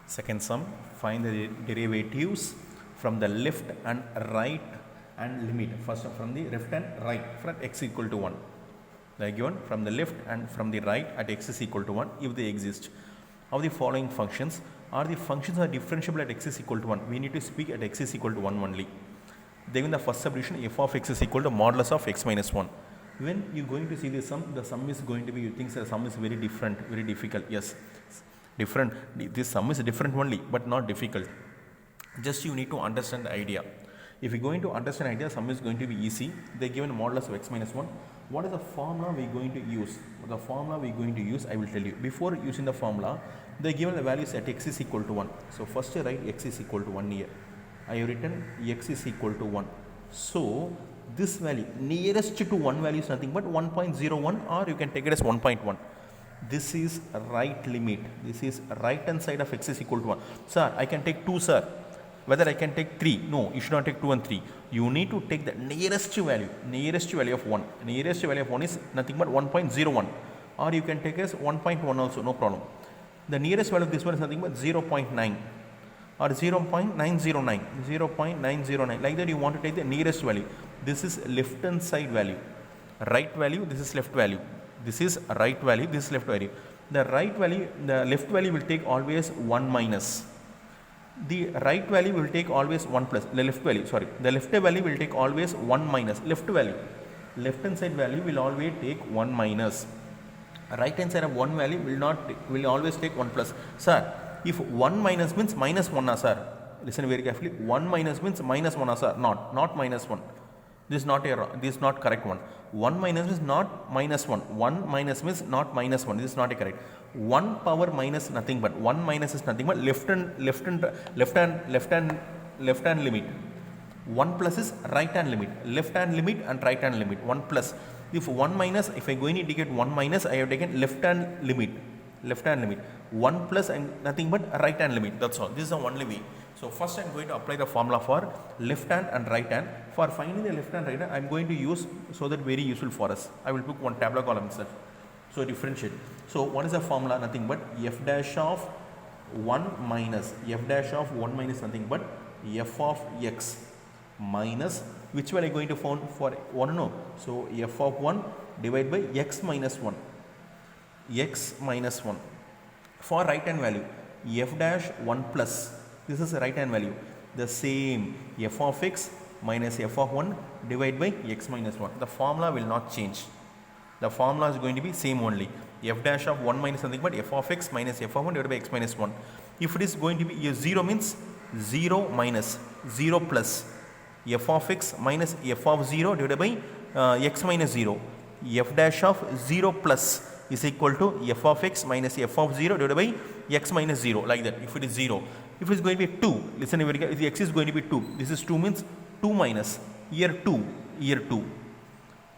Second sum, find the derivatives from the left and right and limit. First from the left and right for x equal to 1. They are given from the left and from the right at x is equal to 1 if they exist. Of the following functions are the functions are differentiable at x is equal to 1. We need to speak at x is equal to 1 only. Then the first substitution f of x is equal to modulus of x minus 1. When you are going to see the sum is going to be, you think the sum is very different, very difficult. Yes, different. This sum is different only, but not difficult. Just you need to understand the idea. If you are going to understand idea, sum is going to be easy. They given modulus of x minus 1. What is the formula we are going to use? The formula we are going to use, I will tell you. Before using the formula, they given the values at x is equal to 1. So first write x is equal to 1 here. I have written x is equal to 1. So this value nearest to 1 value is nothing but 1.01, or you can take it as 1.1. This is right limit. This is right hand side of x is equal to 1. Sir, I can take 2, sir. Whether I can take 3? No, you should not take 2 and 3. You need to take the nearest value of 1. Nearest value of 1 is nothing but 1.01, or you can take as 1.1 also, no problem. The nearest value of this one is nothing but 0.9 or 0.909, 0.909. Like that you want to take the nearest value. This is left hand side value. Right value, this is left value. This is right value, this is left value. The right value, the left value will take always 1 minus. The right value will take always 1 plus. The left value, sorry. The left value will take always 1 minus. Left value. Left hand side value will always take 1 minus. Right hand side of 1 value will always take 1 plus. Sir, if 1 minus means minus 1, sir. Listen very carefully. 1 minus means minus 1, sir. Not minus 1. This is not correct one. 1 minus is not minus 1. 1 minus means not minus 1. This is not a correct. 1 power minus nothing but 1 minus is nothing but left hand limit. 1 plus is right hand limit. Left hand limit and right hand limit. 1 plus. If 1 minus, if I am going to indicate 1 minus, I have taken left hand limit. 1 plus and nothing but right hand limit. That's all. This is the only way. So first I am going to apply the formula for left hand and right hand. For finding the left hand right hand, I am going to use, so that very useful for us. I will put one tabular column itself. So differentiate. So what is the formula? Nothing but f dash of 1 minus nothing but f of x minus, which value I am going to find for 1? No. So f of 1 divided by x minus 1. For right hand value, f dash 1 plus. This is the right hand value. The same f of x minus f of 1 divided by x minus 1. The formula will not change. The formula is going to be same only. F dash of 1 minus something but f of x minus f of 1 divided by x minus 1. If it is going to be 0 means 0 minus 0 plus f of x minus f of 0 divided by x minus 0. F dash of 0 plus is equal to f of x minus f of 0 divided by x minus 0, like that. If it is 0. If it is going to be 2, listen very carefully. If x is going to be 2, this is 2 means 2 minus here 2.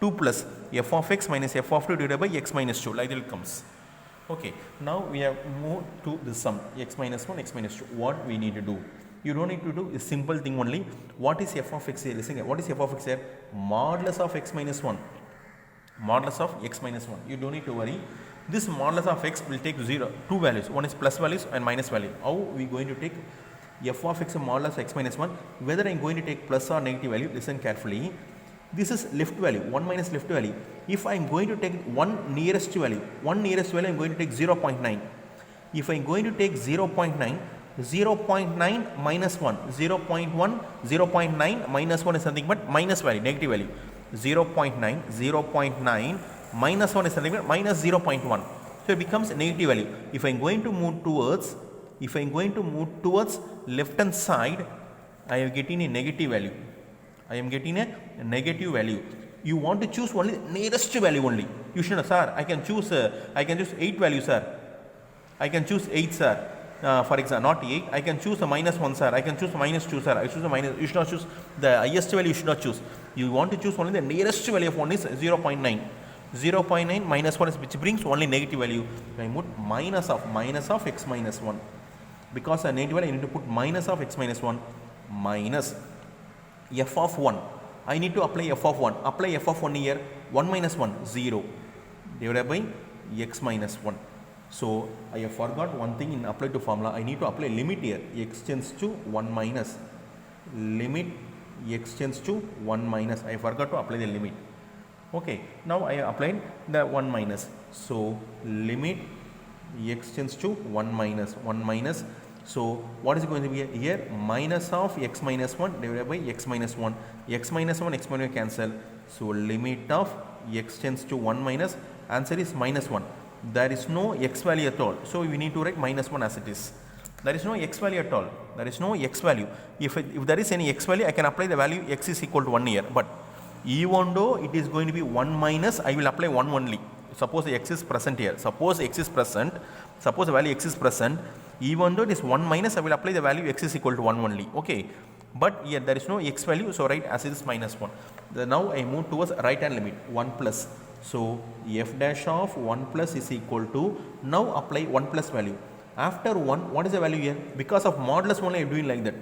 2 plus f of x minus f of 2 divided by x minus 2, like that it comes. Okay, now we have moved to the sum x minus 1, x minus 2. What we need to do? You don't need to do a simple thing only. What is f of x here? Listen here. What is f of x here? Modulus of x minus 1. Modulus of x minus 1. You don't need to worry. This modulus of x will take 2 values. One is plus values and minus value. How we going to take f of x modulus x minus 1? Whether I am going to take plus or negative value, listen carefully. This is left value, 1 minus left value. If I am going to take one nearest value, I am going to take 0.9. If I am going to take 0.9 minus 1, 0.9 minus 1 is something but minus value, negative value. 0.9 minus 1 is something but minus 0.1. So it becomes a negative value. If I am going to move towards left hand side, I am getting a negative value. You want to choose only nearest value only. You should, sir, I can choose 8 values, sir. I can choose 8, sir. For example, not 8. I can choose a minus 1, sir. I can choose a minus 2, sir. I choose a minus. You should not choose the highest value. You should not choose. You want to choose only the nearest value of 1 is 0.9. 0.9 minus 1 is which brings only negative value. I put minus of x minus 1. Because a negative value, I need to put minus of x minus 1 minus f of 1. I need to apply f of 1. Apply f of 1 here. 1 minus 1, 0. Divided by x minus 1. So I have forgot one thing in apply to formula. I need to apply limit here. X tends to 1 minus. Limit x tends to 1 minus. I forgot to apply the limit. Okay, now I applied the 1 minus. So limit x tends to 1 minus. 1 minus. So what is going to be here? Minus of x minus 1 divided by x minus 1. X minus 1, x minus 1 cancel. So limit of x tends to 1 minus. Answer is minus 1. There is no x value at all. So we need to write minus 1 as it is. There is no x value at all. There is no x value. If there is any x value, I can apply the value x is equal to 1 here. But even though it is going to be 1 minus, I will apply 1 only. Suppose the x is present here. Suppose x is present. Suppose the value x is present. Even though it is 1 minus, I will apply the value x is equal to 1 only. Okay. But here there is no x value. So write as it is minus 1. Now I move towards right hand limit 1 plus. So f dash of 1 plus is equal to, now apply 1 plus value. After 1, what is the value here? Because of modulus only I am doing like that.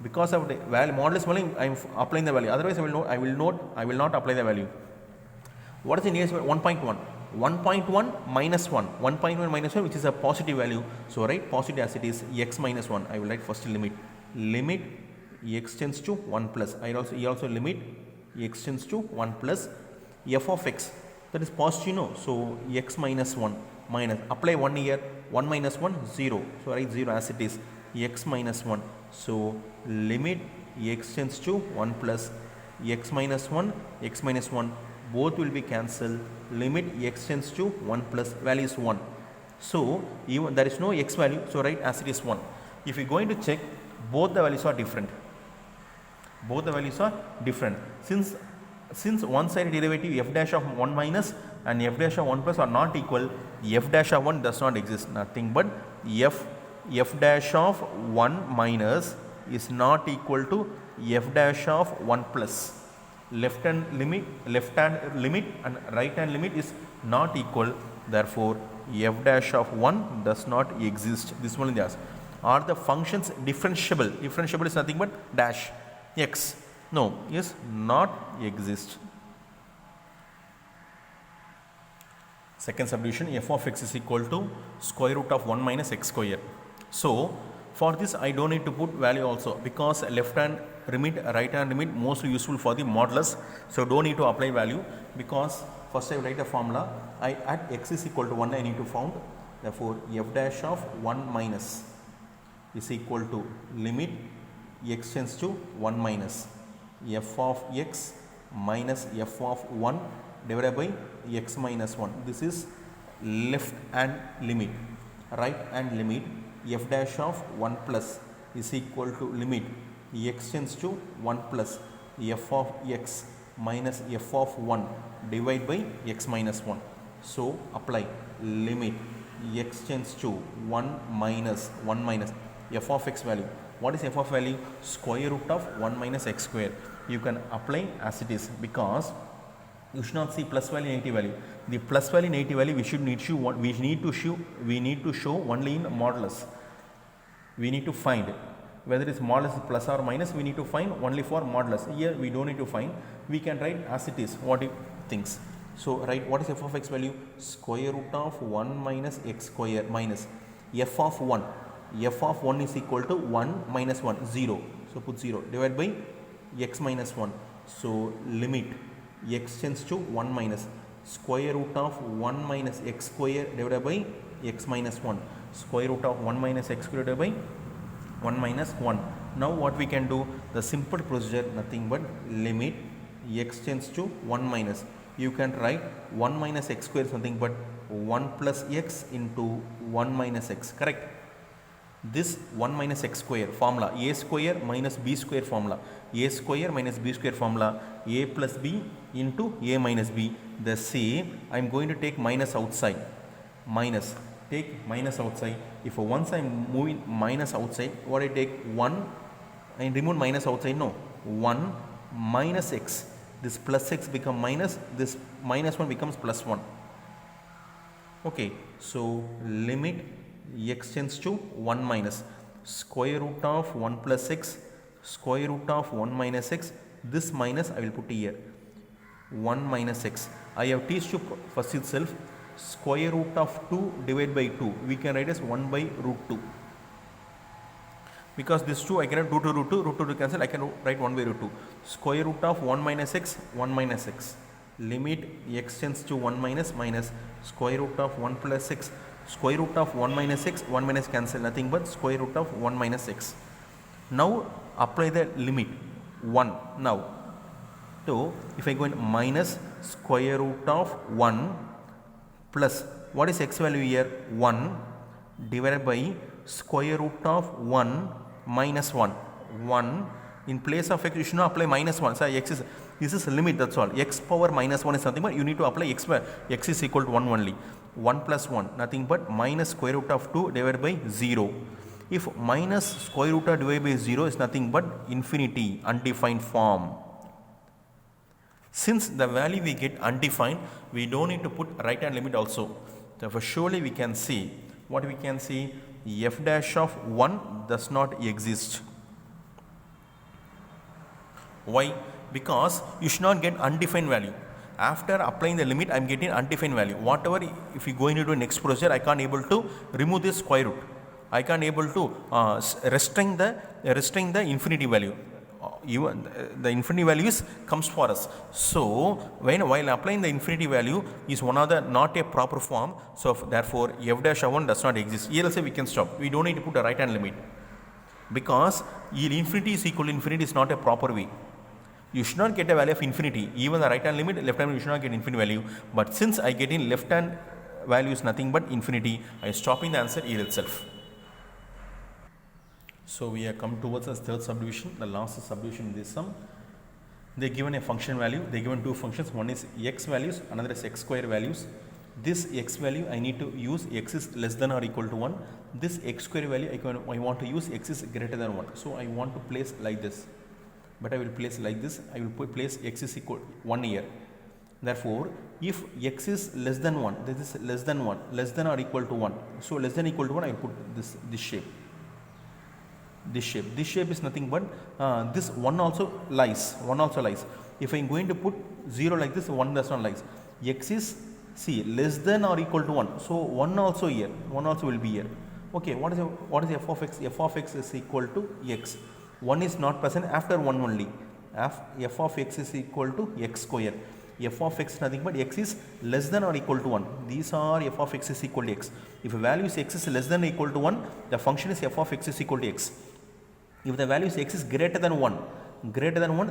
Because of the value modulus only I am applying the value. Otherwise I will not apply the value. What is the nearest value? 1.1. 1.1 minus 1. 1.1 minus 1, which is a positive value. So write positive as it is, x minus 1. I will write first limit. Limit x tends to 1 plus. I also limit x tends to 1 plus f of x. That is positive, no? So x minus 1 minus. Apply 1 here. 1 minus 1, 0. So write 0 as it is. X minus 1. So limit x tends to 1 plus x minus 1, x minus 1. Both will be cancelled. Limit x tends to 1 plus value is 1. So even there is no x value. So write as it is 1. If you are going to check, both the values are different. Both the values are different. Since one side derivative f dash of 1 minus and f dash of 1 plus are not equal, f dash of 1 does not exist. Nothing but f dash of 1 minus is not equal to f dash of 1 plus. Left hand limit and right hand limit is not equal. Therefore, f dash of 1 does not exist. This one is. Are the functions differentiable? Differentiable is nothing but dash x. No, is not exist. Second subdivision, f of x is equal to square root of 1 minus x square. So for this I don't need to put value also, because left hand limit, right hand limit mostly useful for the modulus. So don't need to apply value, because first I write a formula. At x is equal to 1 I need to found. Therefore f dash of 1 minus is equal to limit x tends to 1 minus f of x minus f of 1 divided by x minus 1. This is left hand limit. Right hand limit, f dash of 1 plus is equal to limit x tends to 1 plus f of x minus f of 1 divided by x minus 1. So apply limit x tends to 1 minus f of x value. What is f of value? Square root of 1 minus x square. You can apply as it is, because you should not see plus value, negative value. The plus value, negative value we need to show only in modulus. We need to find whether it is modulus is plus or minus. We need to find only for modulus. Here we don't need to find. We can write as it is what it thinks. So write what is f of x value? Square root of 1 minus x square minus f of 1. F of 1 is equal to 1 minus 1, 0. So put 0 divided by x minus 1. So limit x tends to 1 minus square root of 1 minus x square divided by x minus 1. Square root of 1 minus x square divided by 1 minus 1. Now what we can do? The simple procedure, nothing but limit x tends to 1 minus. You can write 1 minus x square is nothing but 1 plus x into 1 minus x. Correct? This 1 minus x square formula, a square minus b square formula, a square minus b square formula, a plus b into a minus b. The same, I am going to take minus outside. Minus, take minus outside. If once I am moving minus outside, what I take? 1, I remove minus outside, no. 1 minus x. This plus x become minus, this minus 1 becomes plus 1. Okay, so limit x tends to 1 minus square root of 1 plus x, square root of 1 minus x. This minus I will put here, 1 minus x. I have teach you first itself square root of 2 divided by 2, we can write as 1 by root 2. Because this 2 I cannot do to root 2 to cancel, I can write 1 by root 2. Square root of 1 minus x, 1 minus x. Limit x tends to 1 minus minus square root of 1 plus x. Square root of 1 minus x, 1 minus cancel, nothing but square root of 1 minus x. Now apply the limit 1 now. So if I go in minus square root of 1 plus, what is x value here? 1 divided by square root of 1 minus 1. 1 in place of x, you should not apply minus 1. So x is, this is a limit, that's all. X power minus 1 is nothing but you need to apply x is equal to 1 only. 1 plus 1, nothing but minus square root of 2 divided by 0. If minus square root of divided by 0 is nothing but infinity, undefined form. Since the value we get undefined, we don't need to put right hand limit also. Therefore, surely we can see, what we can see, f dash of 1 does not exist. Why? Because you should not get undefined value. After applying the limit, I am getting undefined value. Whatever, if you go into the next procedure, I can't able to remove this square root. I can't able to restrain the infinity value. Even the infinity values comes for us. So while applying the infinity value is one of the not a proper form. So therefore f dash of 1 does not exist. Here also we can stop. We don't need to put a right hand limit, because infinity is equal to infinity is not a proper way. You should not get a value of infinity. Even the right hand limit, left hand limit, you should not get infinite value. But since I get in left hand value is nothing but infinity, I am stopping the answer here itself. So we have come towards the third subdivision, the last subdivision in this sum. They are given a function value, they are given two functions, one is x values, another is x square values. This x value I need to use x is less than or equal to 1. This x square value I want to use x is greater than 1. So I want to place like this. But I will place like this, I will place x is equal 1 here. Therefore, if x is less than 1, this is less than 1, less than or equal to 1. So less than or equal to 1, I will put this shape. This shape is nothing but this 1 also lies. If I am going to put 0 like this, 1 does not lies. X is, see, less than or equal to 1. So 1 also here, 1 also will be here. Okay, what is f of x? F of x is equal to x. 1 is not present after 1 only. F of x is equal to x square. F of x is nothing but x is less than or equal to 1. These are f of x is equal to x. If the value is x is less than or equal to 1, the function is f of x is equal to x. If the value is x is greater than 1,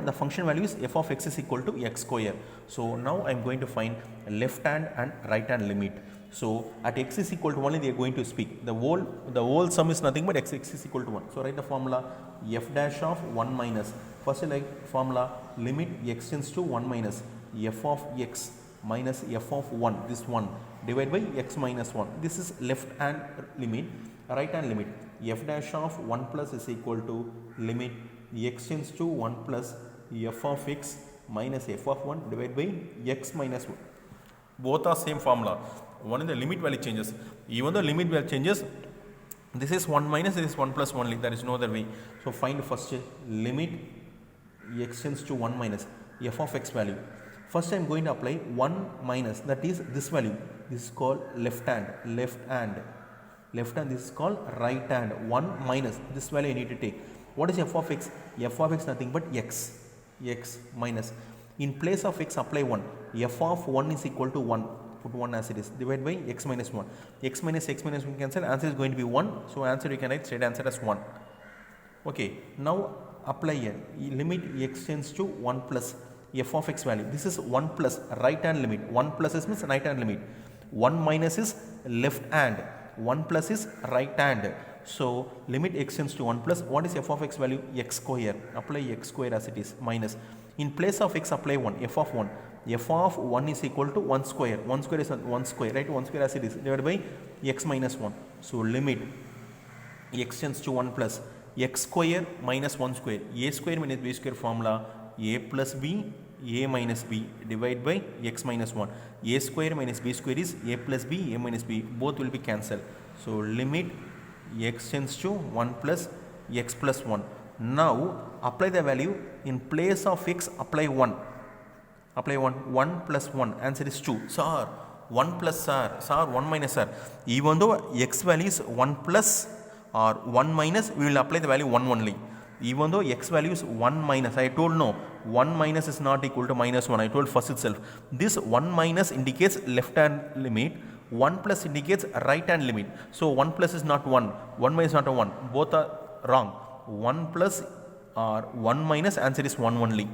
the function value is f of x is equal to x square. So now I am going to find left hand and right hand limit. So at x is equal to 1, they are going to speak. The whole sum is nothing but x is equal to 1. So write the formula f dash of 1 minus. First like formula limit x tends to 1 minus f of x minus f of 1, this 1 divided by x minus 1. This is left hand limit. Right hand limit, f dash of 1 plus is equal to limit x tends to 1 plus f of x minus f of 1 divided by x minus 1. Both are same formula. One is the limit value changes. Even the limit value changes, this is 1 minus, this is 1 plus only. There is no other way. So find first limit x tends to 1 minus f of x value. First I am going to apply 1 minus, that is this value. This is called left hand. This is called right hand. 1 minus this value I need to take. What is f of x? F of x nothing but x minus. In place of x apply 1. F of 1 is equal to 1. Put 1 as it is. Divide by x minus 1. X minus 1 cancel. Answer is going to be 1. So answer you can write straight answer as 1. Okay. Now apply here. Limit x tends to 1 plus f of x value. This is 1 plus right hand limit. 1 plus is means right hand limit. 1 minus is left hand. 1 plus is right hand. So limit x tends to 1 plus. What is f of x value? X square. Apply x square as it is minus. In place of x apply 1. F of 1. F of 1 is equal to 1 square. 1 square is 1 square, right? 1 square as it is divided by x minus 1. So limit x tends to 1 plus x square minus 1 square. A square minus b square formula. A plus b, a minus b divided by x minus 1. A square minus b square is a plus b, a minus b. Both will be cancelled. So limit x tends to 1 plus x plus 1. Now apply the value. In place of x apply 1. Apply 1. 1 plus 1. Answer is 2. Sir, 1 plus or 1 minus r. Even though x value is 1 plus or 1 minus, we will apply the value 1 only. Even though x value is 1 minus, I told no, 1 minus is not equal to minus 1. I told first itself. This 1 minus indicates left hand limit, 1 plus indicates right hand limit. So 1 plus is not 1, 1 minus is not a 1. Both are wrong. 1 plus or 1 minus, answer is 1 only.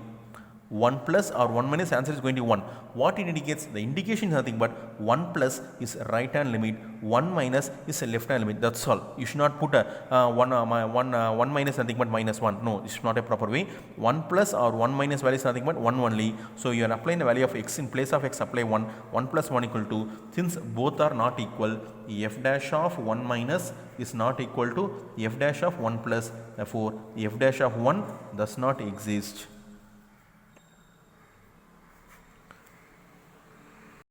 1 plus or 1 minus, answer is going to be 1. What it indicates? The indication is nothing but 1 plus is right hand limit, 1 minus is a left hand limit. That's all. You should not put a 1 minus nothing but minus 1. No, it's not a proper way. 1 plus or 1 minus value is nothing but 1 only. So you are applying the value of x. In place of x, apply 1. 1 plus 1 equal to, since both are not equal, f dash of 1 minus is not equal to f dash of 1 plus. Therefore f dash of 1 does not exist.